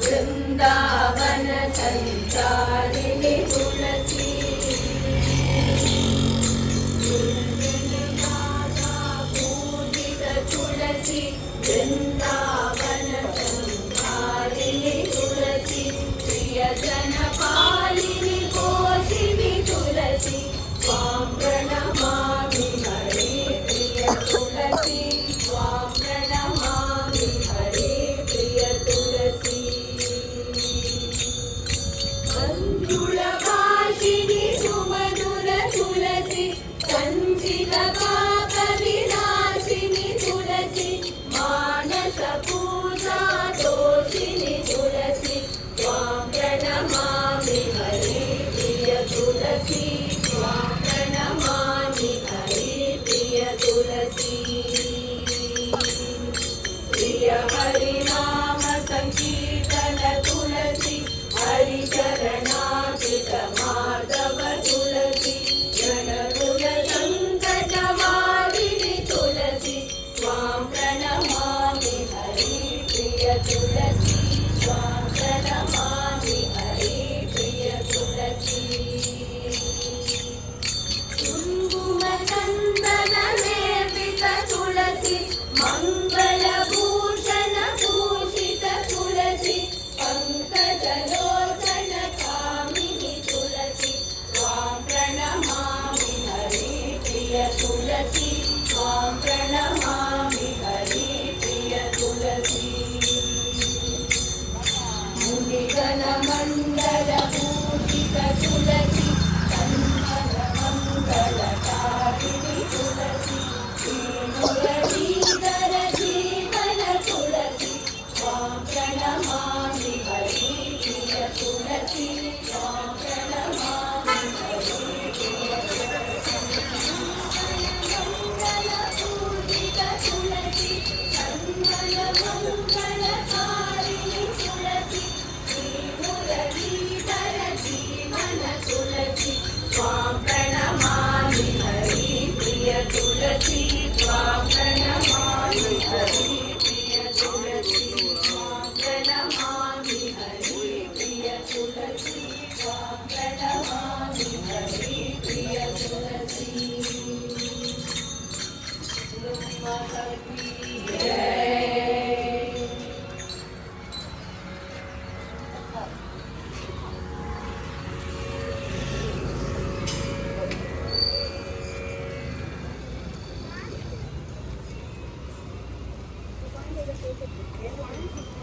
वृंदावन संचारिणी तुलसी माता पूजित तुलसी वृंदावन संचारिणी तुलसी प्रियजन पालिनी पोषिणी तुलसी त्वां प्रणमामि हरे प्रिय तुलसी त्वां प्रणमामि हरे प्रिय तुलसी मंजुळभाषिणि सुमधुर तुलसी संचितपापविनाशिनि तुलसी मानसपूजा दोषिणि तुलसी त्वां प्रणमामि हरे प्रिय तुलसी त्वां प्रणमामि हरे प्रिय तुलसी प्रिय हरिनाम संकीर्तन तुलसी हरिचरणार्पित माधव तुलसी जनकुल संकटवारिणि तुलसी त्वां प्रणमामि हरे प्रिय तुलसी त्वां प्रणमामि हरे प्रिय तुलसी कुङ्कुमचन्दन लेपित तुलसी मङ्गलभूषण भूषित तुलसी पङ्कजलोचन कामिनि तुलसी त्वां प्रणमामि हरे प्रिय तुलसी त्वां प्रणमामि हरे प्रिय तुलसी मुनिगणमण्डल पूजित तुलसी मङ्गलकारिणि तुलसी श्रीमुरलीधर जीवन तुलसी त्वां प्रणमामि हरे प्रिय तुलसी त्वां प्रणमामि हरे प्रिय मङ्गलपूजित तुलसी मङ्गलकारिणि तुलसी श्रीमुरलीधर जीवन तुलसी त्वां प्रणमामि हरे प्रिय तुलसी त्वां प्रणमामि हरे प्रिय तुलसी त्वां प्रणमामि हरे प्रिय तुलसी त्वां प्रणमामि हरे प्रिय तुलसी जय Thank you.